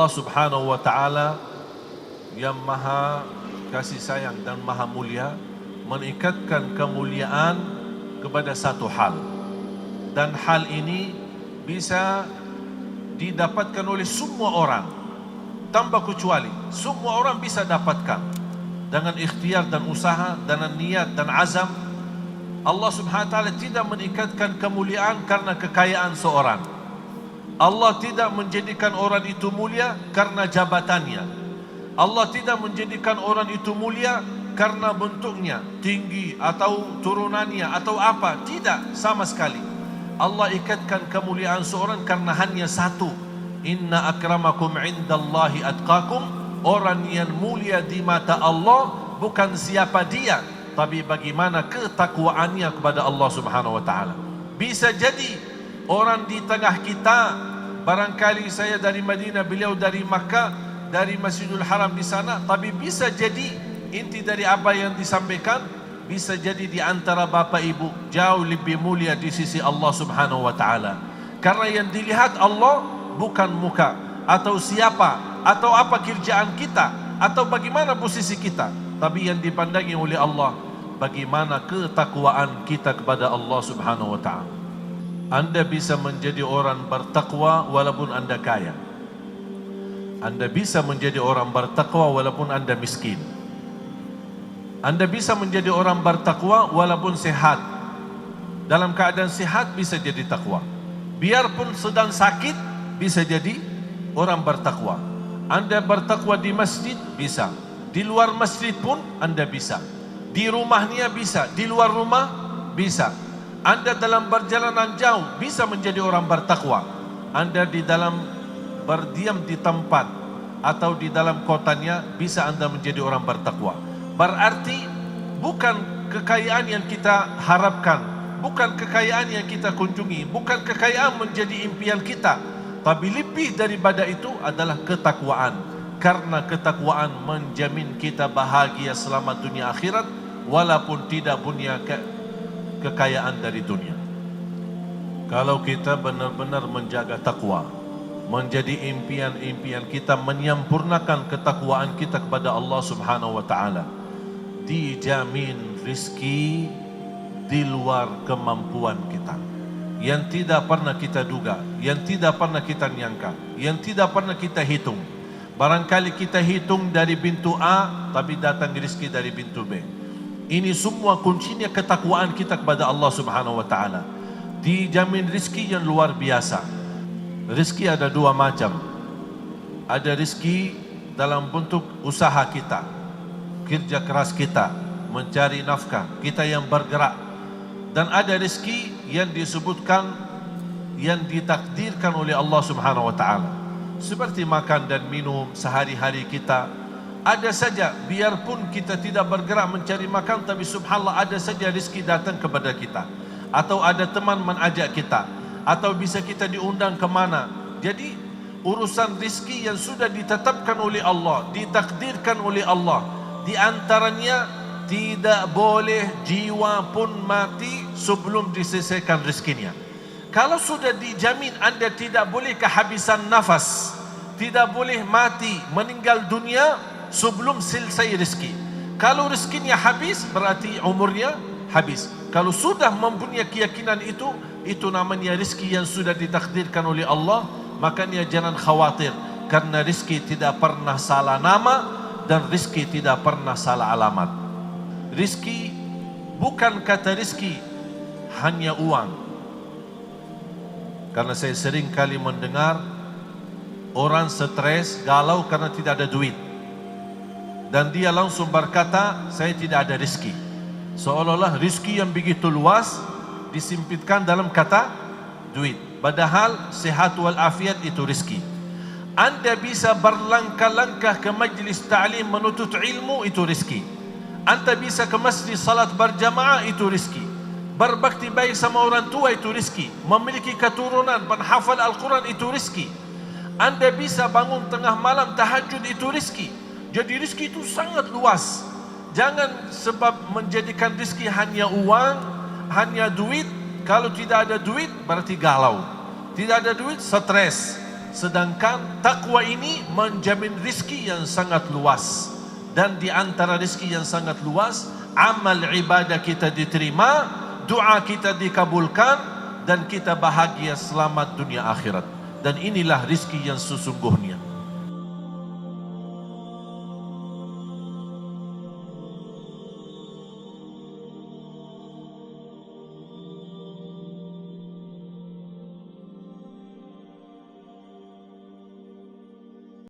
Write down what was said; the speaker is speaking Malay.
Allah Subhanahu wa Ta'ala yang maha kasih sayang dan maha mulia mengikatkan kemuliaan kepada satu hal, dan hal ini bisa didapatkan oleh semua orang tanpa kecuali. Semua orang bisa dapatkan dengan ikhtiar dan usaha, dengan niat dan azam. Allah Subhanahu wa Ta'ala tidak mengikatkan kemuliaan karena kekayaan seorang. Allah tidak menjadikan orang itu mulia karena jabatannya. Allah tidak menjadikan orang itu mulia karena bentuknya tinggi atau turunannya atau apa. Tidak, sama sekali. Allah ikatkan kemuliaan seorang karena hanya satu. Inna akramakum indallahi atqakum. Orang yang mulia di mata Allah bukan siapa dia, tapi bagaimana ketakwaannya kepada Allah Subhanahu wa Ta'ala. Bisa jadi orang di tengah kita, barangkali saya dari Madinah, beliau dari Makkah, dari Masjidil Haram di sana, tapi bisa jadi inti dari apa yang disampaikan, bisa jadi di antara bapak ibu jauh lebih mulia di sisi Allah Subhanahu wa Ta'ala. Karena yang dilihat Allah bukan muka atau siapa atau apa kerjaan kita atau bagaimana posisi kita, tapi yang dipandangi oleh Allah bagaimana ketakwaan kita kepada Allah Subhanahu wa Ta'ala. Anda bisa menjadi orang bertakwa walaupun Anda kaya. Anda bisa menjadi orang bertakwa walaupun Anda miskin. Anda bisa menjadi orang bertakwa walaupun sehat. Dalam keadaan sehat bisa jadi takwa. Biarpun sedang sakit bisa jadi orang bertakwa. Anda bertakwa di masjid bisa. Di luar masjid pun Anda bisa. Di rumahnya bisa, di luar rumah bisa. Anda dalam perjalanan jauh bisa menjadi orang bertakwa. Anda di dalam berdiam di tempat atau di dalam kotanya bisa Anda menjadi orang bertakwa. Berarti bukan kekayaan yang kita harapkan, bukan kekayaan yang kita kunjungi, bukan kekayaan menjadi impian kita, tapi lebih daripada itu adalah ketakwaan. Karena ketakwaan menjamin kita bahagia selama dunia akhirat walaupun tidak punya kekayaan dari dunia. Kalau kita benar-benar menjaga takwa, menjadi impian-impian kita, menyempurnakan ketakwaan kita kepada Allah Subhanahu wa Ta'ala, dijamin rizki di luar kemampuan kita, yang tidak pernah kita duga, yang tidak pernah kita nyangka, yang tidak pernah kita hitung. Barangkali kita hitung dari pintu A, tapi datang rizki dari pintu B. Ini semua kuncinya ketakwaan kita kepada Allah Subhanahu wa Ta'ala. Dijamin rizki yang luar biasa. Rizki ada dua macam. Ada rizki dalam bentuk usaha kita, kerja keras kita, mencari nafkah, kita yang bergerak. Dan ada rizki yang disebutkan, yang ditakdirkan oleh Allah Subhanahu wa Ta'ala, seperti makan dan minum sehari-hari kita. Ada saja, biarpun kita tidak bergerak mencari makan, tapi subhanallah ada saja rizki datang kepada kita. Atau ada teman mengajak kita, atau bisa kita diundang ke mana. Jadi urusan rizki yang sudah ditetapkan oleh Allah, ditakdirkan oleh Allah, di antaranya tidak boleh jiwa pun mati sebelum diselesaikan rizkinya. Kalau sudah dijamin Anda tidak boleh kehabisan nafas, tidak boleh mati, meninggal dunia sebelum selesai rizki. Kalau rizkinya habis berarti umurnya habis. Kalau sudah mempunyai keyakinan itu namanya rizki yang sudah ditakdirkan oleh Allah. Makanya jangan khawatir, karena rizki tidak pernah salah nama dan rizki tidak pernah salah alamat. Rizki bukan kata rizki hanya uang. Karena saya sering kali mendengar orang stres, galau karena tidak ada duit, dan dia langsung berkata saya tidak ada rizki. Seolah-olah rizki yang begitu luas disempitkan dalam kata duit. Padahal sehat walafiat itu rizki. Anda bisa berlangkah-langkah ke majlis ta'lim menuntut ilmu, itu rizki. Anda bisa ke masjid salat berjamaah, itu rizki. Berbakti baik sama orang tua, itu rizki. Memiliki keturunan, menghafal Al-Quran, itu rizki. Anda bisa bangun tengah malam tahajud, itu rizki. Jadi rizki itu sangat luas. Jangan sebab menjadikan rizki hanya uang, hanya duit. Kalau tidak ada duit berarti galau, tidak ada duit stres, Sedangkan takwa ini menjamin rizki yang sangat luas. Dan di antara rizki yang sangat luas, amal ibadah kita diterima, doa kita dikabulkan, dan kita bahagia selamat dunia akhirat. Dan inilah rizki yang sesungguhnya.